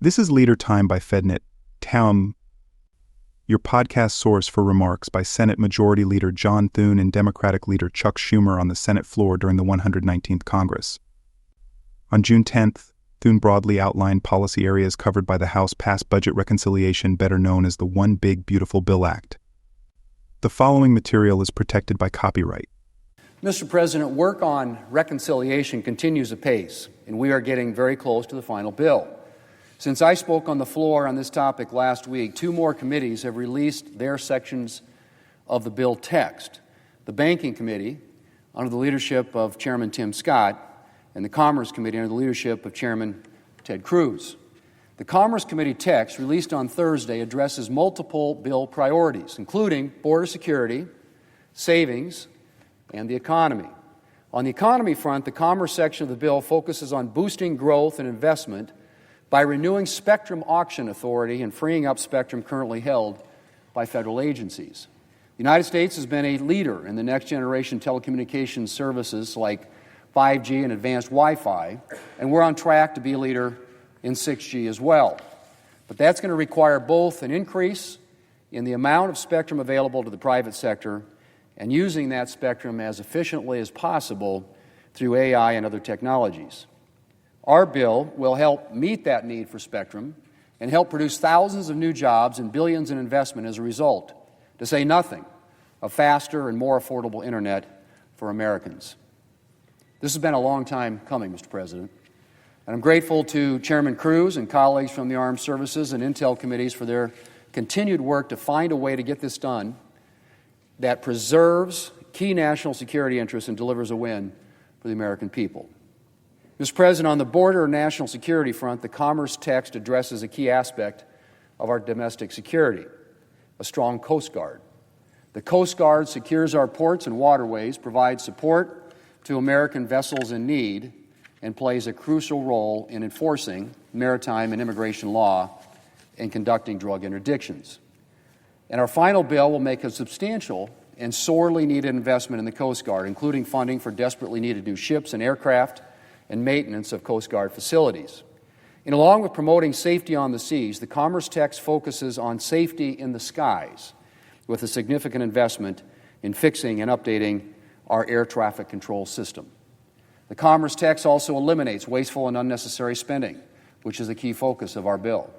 This is Leader Time by FedNet, Thune, your podcast source for remarks by Senate Majority Leader John Thune and Democratic Leader Chuck Schumer on the Senate floor during the 119th Congress. On June 10th, Thune broadly outlined policy areas covered by the House-passed budget reconciliation, better known as the One Big Beautiful Bill Act. The following material is protected by copyright. Mr. President, work on reconciliation continues apace, and we are getting very close to the final bill. Since I spoke on the floor on this topic last week, 2 more committees have released their sections of the bill text. The Banking Committee, under the leadership of Chairman Tim Scott, and the Commerce Committee, under the leadership of Chairman Ted Cruz. The Commerce Committee text, released on Thursday, addresses multiple bill priorities, including border security, savings, and the economy. On the economy front, the Commerce section of the bill focuses on boosting growth and investment by renewing spectrum auction authority and freeing up spectrum currently held by federal agencies. The United States has been a leader in the next-generation telecommunications services like 5G and advanced Wi-Fi, and we're on track to be a leader in 6G as well. But that's going to require both an increase in the amount of spectrum available to the private sector and using that spectrum as efficiently as possible through AI and other technologies. Our bill will help meet that need for spectrum and help produce thousands of new jobs and billions in investment as a result, to say nothing of faster and more affordable internet for Americans. This has been a long time coming, Mr. President, and I'm grateful to Chairman Cruz and colleagues from the Armed Services and Intel committees for their continued work to find a way to get this done that preserves key national security interests and delivers a win for the American people. Mr. President, on the border and national security front, the Commerce text addresses a key aspect of our domestic security, a strong Coast Guard. The Coast Guard secures our ports and waterways, provides support to American vessels in need, and plays a crucial role in enforcing maritime and immigration law and conducting drug interdictions. And our final bill will make a substantial and sorely needed investment in the Coast Guard, including funding for desperately needed new ships and aircraft and maintenance of Coast Guard facilities. And along with promoting safety on the seas, the Commerce text focuses on safety in the skies with a significant investment in fixing and updating our air traffic control system. The Commerce text also eliminates wasteful and unnecessary spending, which is a key focus of our bill.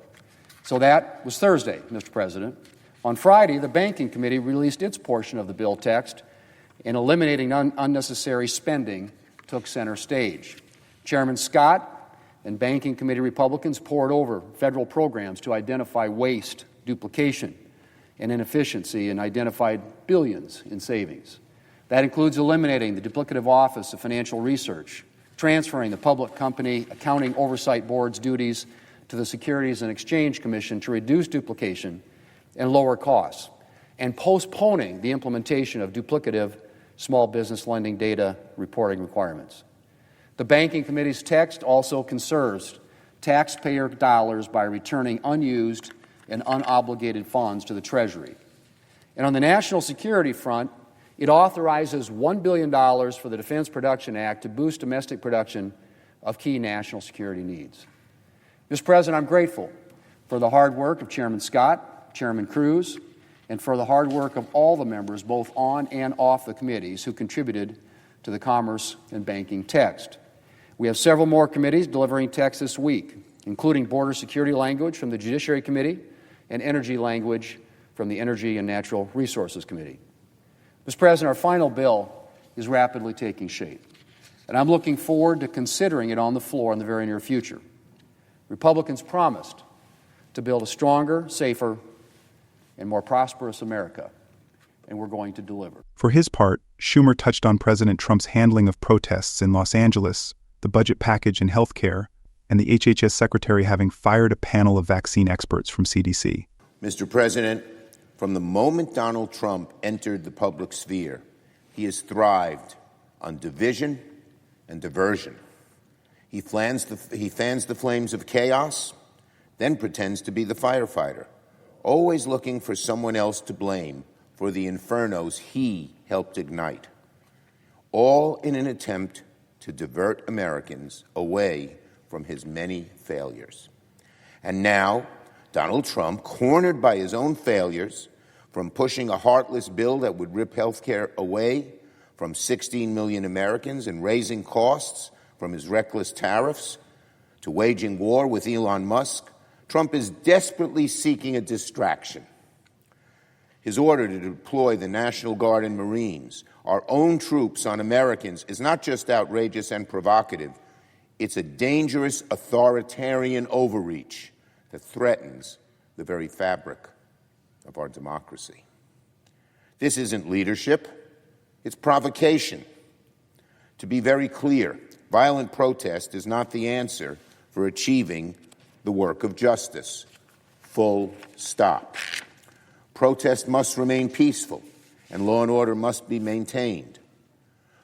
So that was Thursday, Mr. President. On Friday, the Banking Committee released its portion of the bill text, and eliminating unnecessary spending took center stage. Chairman Scott and Banking Committee Republicans pored over federal programs to identify waste, duplication, and inefficiency, and identified billions in savings. That includes eliminating the duplicative Office of Financial Research, transferring the Public Company Accounting Oversight Board's duties to the Securities and Exchange Commission to reduce duplication and lower costs, and postponing the implementation of duplicative small business lending data reporting requirements. The Banking Committee's text also conserves taxpayer dollars by returning unused and unobligated funds to the Treasury. And on the national security front, it authorizes $1 billion for the Defense Production Act to boost domestic production of key national security needs. Mr. President, I'm grateful for the hard work of Chairman Scott, Chairman Cruz, and for the hard work of all the members, both on and off the committees, who contributed to the Commerce and Banking text. We have several more committees delivering text this week, including border security language from the Judiciary Committee and energy language from the Energy and Natural Resources Committee. Mr. President, our final bill is rapidly taking shape, and I'm looking forward to considering it on the floor in the very near future. Republicans promised to build a stronger, safer, and more prosperous America, and we're going to deliver. For his part, Schumer touched on President Trump's handling of protests in Los Angeles, the budget package in health care, and the HHS Secretary having fired a panel of vaccine experts from CDC. Mr. President, from the moment Donald Trump entered the public sphere, he has thrived on division and diversion. He fans the flames of chaos, then pretends to be the firefighter, always looking for someone else to blame for the infernos he helped ignite, all in an attempt to divert Americans away from his many failures. And now, Donald Trump, cornered by his own failures, from pushing a heartless bill that would rip health care away from 16 million Americans and raising costs from his reckless tariffs, to waging war with Elon Musk, Trump is desperately seeking a distraction. His order to deploy the National Guard and Marines, our own troops on Americans, is not just outrageous and provocative. It's a dangerous authoritarian overreach that threatens the very fabric of our democracy. This isn't leadership, it's provocation. To be very clear, violent protest is not the answer for achieving the work of justice. Full stop. Protest must remain peaceful, and law and order must be maintained.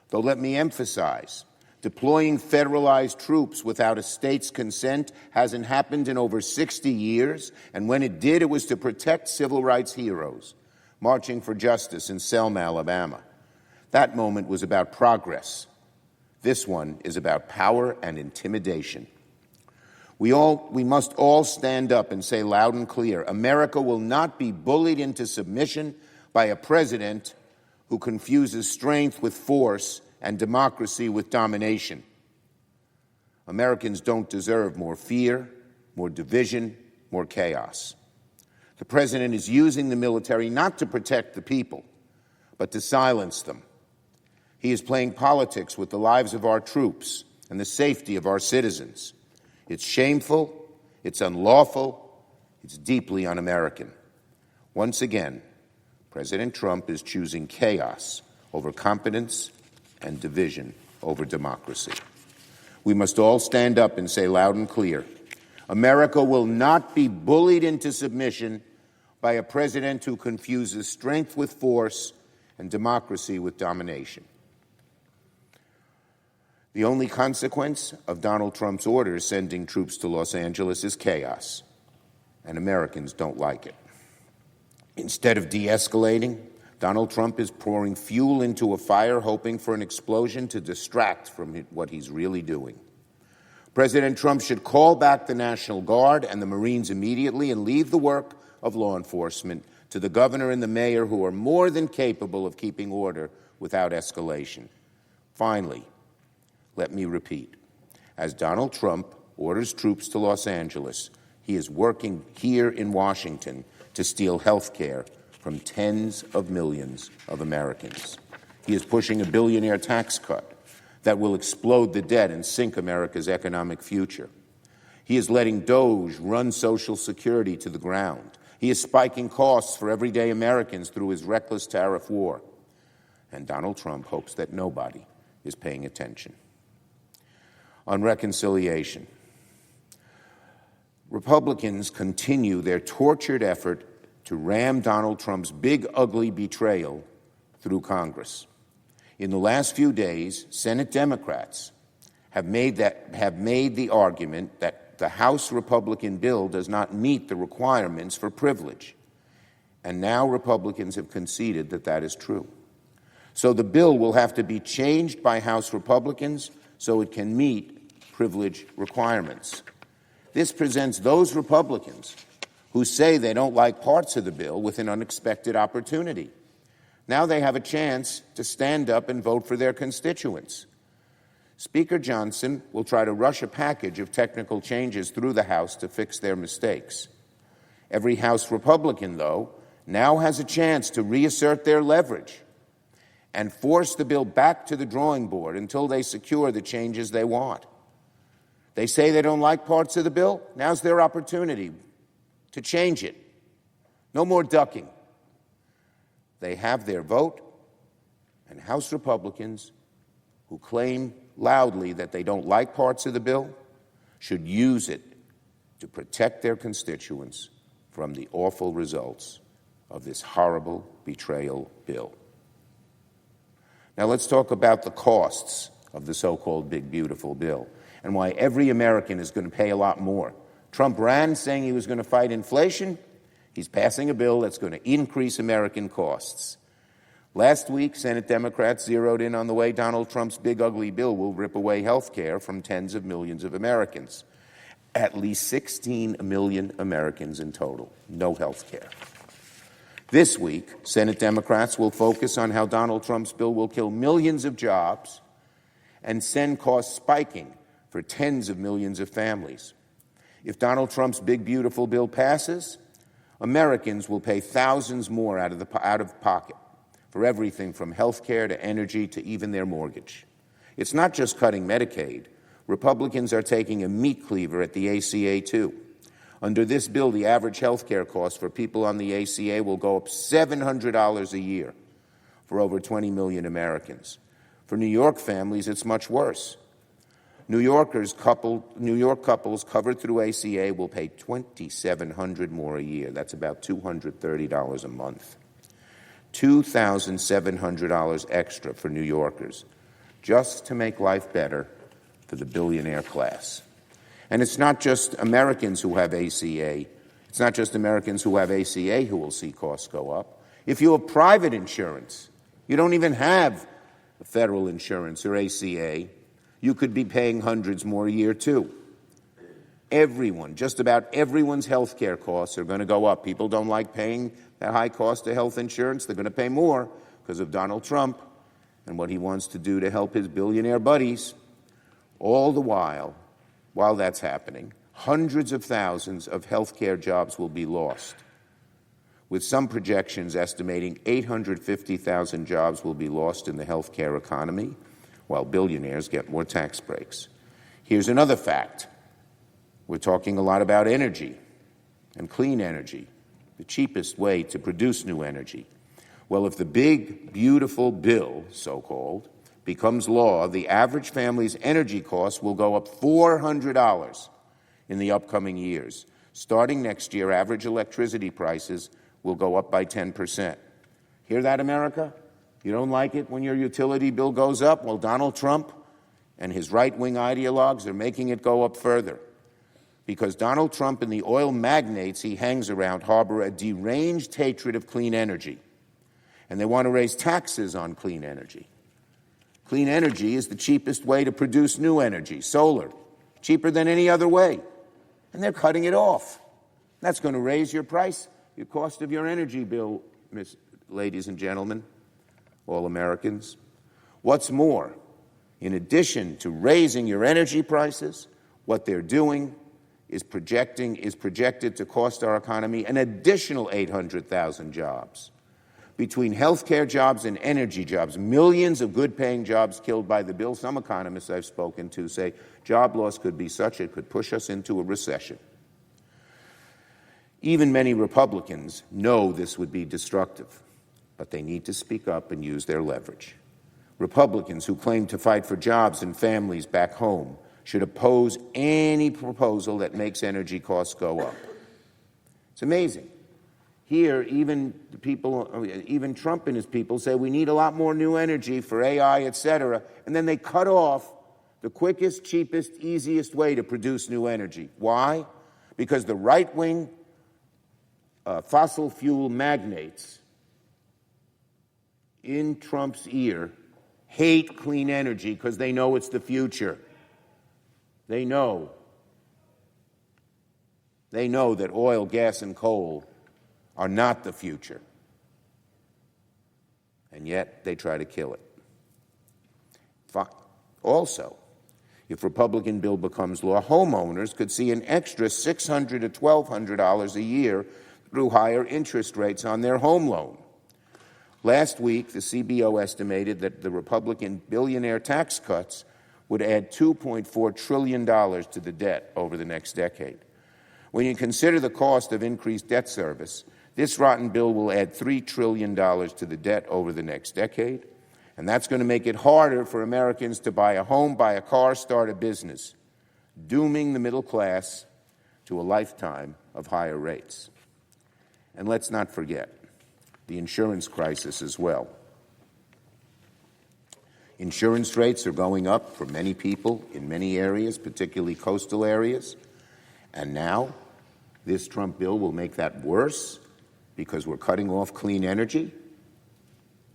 Though let me emphasize, deploying federalized troops without a state's consent hasn't happened in over 60 years, and when it did, it was to protect civil rights heroes marching for justice in Selma, Alabama. That moment was about progress. This one is about power and intimidation. We must all stand up and say loud and clear, America will not be bullied into submission by a president who confuses strength with force and democracy with domination. Americans don't deserve more fear, more division, more chaos. The president is using the military not to protect the people, but to silence them. He is playing politics with the lives of our troops and the safety of our citizens. It's shameful, it's unlawful, it's deeply un-American. Once again, President Trump is choosing chaos over competence and division over democracy. We must all stand up and say loud and clear, America will not be bullied into submission by a president who confuses strength with force and democracy with domination. The only consequence of Donald Trump's orders sending troops to Los Angeles is chaos, and Americans don't like it. Instead of de-escalating, Donald Trump is pouring fuel into a fire, hoping for an explosion to distract from what he's really doing. President Trump should call back the National Guard and the Marines immediately and leave the work of law enforcement to the governor and the mayor, who are more than capable of keeping order without escalation. Finally, let me repeat, as Donald Trump orders troops to Los Angeles, he is working here in Washington to steal health care from tens of millions of Americans. He is pushing a billionaire tax cut that will explode the debt and sink America's economic future. He is letting DOGE run Social Security to the ground. He is spiking costs for everyday Americans through his reckless tariff war. And Donald Trump hopes that nobody is paying attention. On reconciliation, Republicans continue their tortured effort to ram Donald Trump's big, ugly betrayal through Congress. In the last few days, Senate Democrats have made the argument that the House Republican bill does not meet the requirements for privilege. And now Republicans have conceded that that is true. So the bill will have to be changed by House Republicans so it can meet privilege requirements. This presents those Republicans who say they don't like parts of the bill with an unexpected opportunity. Now they have a chance to stand up and vote for their constituents. Speaker Johnson will try to rush a package of technical changes through the House to fix their mistakes. Every House Republican, though, now has a chance to reassert their leverage and force the bill back to the drawing board until they secure the changes they want. They say they don't like parts of the bill. Now's their opportunity to change it. No more ducking. They have their vote, and House Republicans who claim loudly that they don't like parts of the bill should use it to protect their constituents from the awful results of this horrible betrayal bill. Now let's talk about the costs of the so-called big, beautiful bill and why every American is going to pay a lot more. Trump ran saying he was going to fight inflation. He's passing a bill that's going to increase American costs. Last week, Senate Democrats zeroed in on the way Donald Trump's big, ugly bill will rip away health care from tens of millions of Americans. at least 16 million Americans in total, no health care. This week, Senate Democrats will focus on how Donald Trump's bill will kill millions of jobs and send costs spiking for tens of millions of families. If Donald Trump's big, beautiful bill passes, Americans will pay thousands more out of pocket for everything from health care to energy to even their mortgage. It's not just cutting Medicaid. Republicans are taking a meat cleaver at the ACA, too. Under this bill, the average health care cost for people on the ACA will go up $700 a year for over 20 million Americans. For New York families, it's much worse. New York couples covered through ACA will pay $2,700 more a year. That's about $230 a month. $2,700 extra for New Yorkers, just to make life better for the billionaire class. And it's not just Americans who have ACA. It's not just Americans who have ACA who will see costs go up. If you have private insurance, you don't even have federal insurance or ACA, you could be paying hundreds more a year too. Everyone, just about everyone's health care costs are going to go up. People don't like paying that high cost of health insurance. They're going to pay more because of Donald Trump and what he wants to do to help his billionaire buddies. All the while that's happening, hundreds of thousands of health care jobs will be lost, with some projections estimating 850,000 jobs will be lost in the health care economy, while billionaires get more tax breaks. Here's another fact. We're talking a lot about energy and clean energy, the cheapest way to produce new energy. Well, if the big, beautiful bill, so-called, becomes law, the average family's energy costs will go up $400 in the upcoming years. Starting next year, average electricity prices will go up by 10%. Hear that, America? You don't like it when your utility bill goes up? Well, Donald Trump and his right-wing ideologues are making it go up further, because Donald Trump and the oil magnates he hangs around harbor a deranged hatred of clean energy, and they want to raise taxes on clean energy. Clean energy is the cheapest way to produce new energy, solar, cheaper than any other way, and they're cutting it off. That's going to raise your price, your cost of your energy bill, ladies and gentlemen, all Americans. What's more, in addition to raising your energy prices, what they're doing is projected to cost our economy an additional 800,000 jobs. Between health care jobs and energy jobs, millions of good-paying jobs killed by the bill. Some economists I've spoken to say job loss could be such it could push us into a recession. Even many Republicans know this would be destructive, but they need to speak up and use their leverage. Republicans who claim to fight for jobs and families back home should oppose any proposal that makes energy costs go up. It's amazing. Here, even Trump and his people say we need a lot more new energy for AI, etc., and then they cut off the quickest, cheapest, easiest way to produce new energy. Why? Because the right-wing fossil fuel magnates in Trump's ear hate clean energy because they know it's the future. They know that oil, gas, and coal are not the future. And yet they try to kill it. Also, if Republican bill becomes law, homeowners could see an extra $600 to $1,200 a year through higher interest rates on their home loan. Last week, the CBO estimated that the Republican billionaire tax cuts would add $2.4 trillion to the debt over the next decade. When you consider the cost of increased debt service, this rotten bill will add $3 trillion to the debt over the next decade, and that's going to make it harder for Americans to buy a home, buy a car, start a business, dooming the middle class to a lifetime of higher rates. And let's not forget the insurance crisis as well. Insurance rates are going up for many people in many areas, particularly coastal areas, and now this Trump bill will make that worse because we're cutting off clean energy.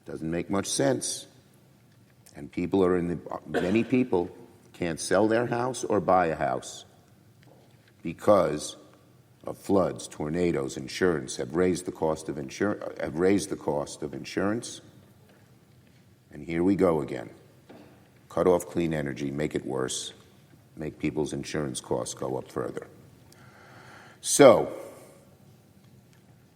Doesn't make much sense. And many people can't sell their house or buy a house because of floods, tornadoes, insurance have raised the cost of insurance. And here we go again. Cut off clean energy, make it worse, make people's insurance costs go up further. So,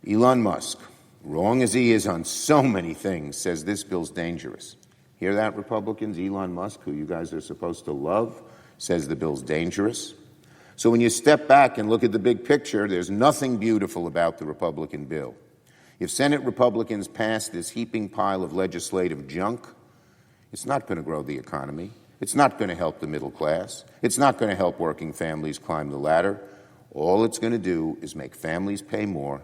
Elon Musk, wrong as he is on so many things, says this bill's dangerous. Hear that, Republicans? Elon Musk, who you guys are supposed to love, says the bill's dangerous. So when you step back and look at the big picture, there's nothing beautiful about the Republican bill. If Senate Republicans pass this heaping pile of legislative junk, it's not going to grow the economy. It's not going to help the middle class. It's not going to help working families climb the ladder. All it's going to do is make families pay more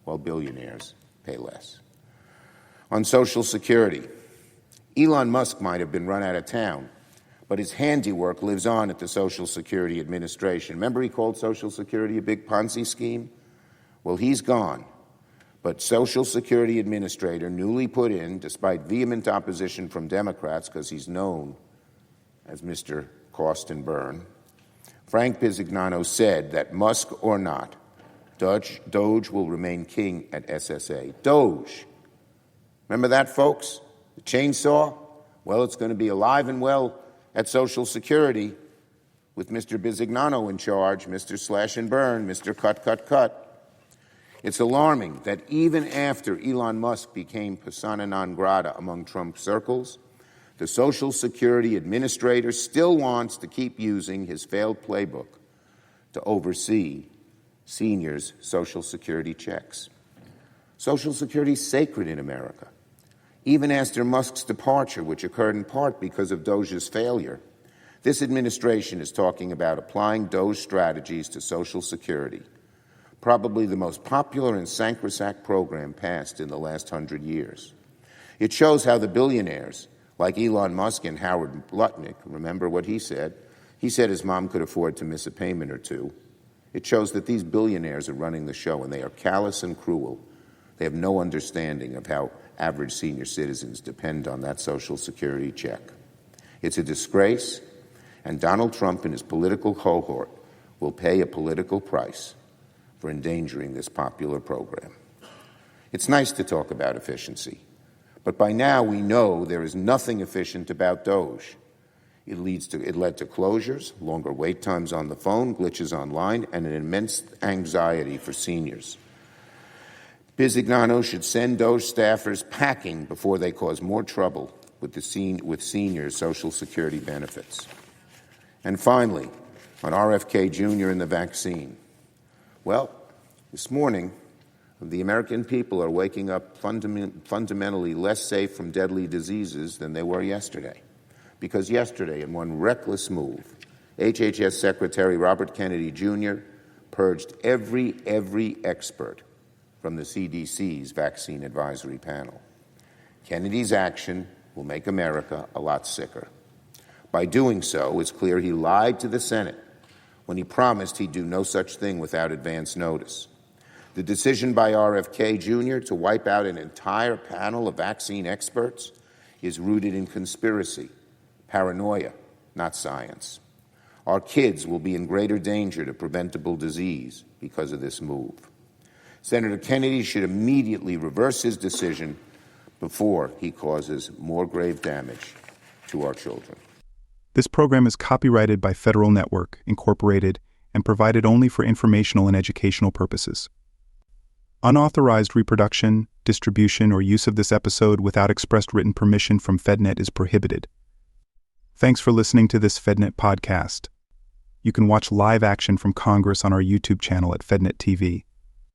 while billionaires pay less. On Social Security, Elon Musk might have been run out of town, but his handiwork lives on at the Social Security Administration. Remember he called Social Security a big Ponzi scheme? Well, he's gone. But Social Security Administrator, newly put in, despite vehement opposition from Democrats, because he's known as Mr. Cost and Burn, Frank Bisignano said that Musk or not, Doge will remain king at SSA. Doge. Remember that, folks? The chainsaw? Well, it's going to be alive and well at Social Security with Mr. Bisignano in charge, Mr. Slash and Burn, Mr. Cut, Cut, Cut. It's alarming that even after Elon Musk became persona non grata among Trump circles, the Social Security Administrator still wants to keep using his failed playbook to oversee seniors' Social Security checks. Social Security is sacred in America. Even after Musk's departure, which occurred in part because of Doge's failure, this administration is talking about applying Doge strategies to Social Security, probably the most popular and sacrosanct program passed in the last 100 years. It shows how the billionaires, like Elon Musk and Howard Lutnick, remember what he said? He said his mom could afford to miss a payment or two. It shows that these billionaires are running the show, and they are callous and cruel. They have no understanding of how average senior citizens depend on that Social Security check. It's a disgrace, and Donald Trump and his political cohort will pay a political price for endangering this popular program. It's nice to talk about efficiency, but by now we know there is nothing efficient about Doge. It led to closures, longer wait times on the phone, glitches online, and an immense anxiety for seniors. Bisignano should send Doge staffers packing before they cause more trouble with seniors' Social Security benefits. And finally, on RFK Jr. and the vaccine. Well, this morning, the American people are waking up fundamentally less safe from deadly diseases than they were yesterday. Because yesterday, in one reckless move, HHS Secretary Robert Kennedy Jr. purged every expert from the CDC's vaccine advisory panel. Kennedy's action will make America a lot sicker. By doing so, it's clear he lied to the Senate when he promised he'd do no such thing without advance notice. The decision by RFK Jr. to wipe out an entire panel of vaccine experts is rooted in conspiracy, paranoia, not science. Our kids will be in greater danger to preventable disease because of this move. Senator Kennedy should immediately reverse his decision before he causes more grave damage to our children. This program is copyrighted by Federal Network, Incorporated, and provided only for informational and educational purposes. Unauthorized reproduction, distribution, or use of this episode without expressed written permission from FedNet is prohibited. Thanks for listening to this FedNet podcast. You can watch live action from Congress on our YouTube channel at FedNet TV.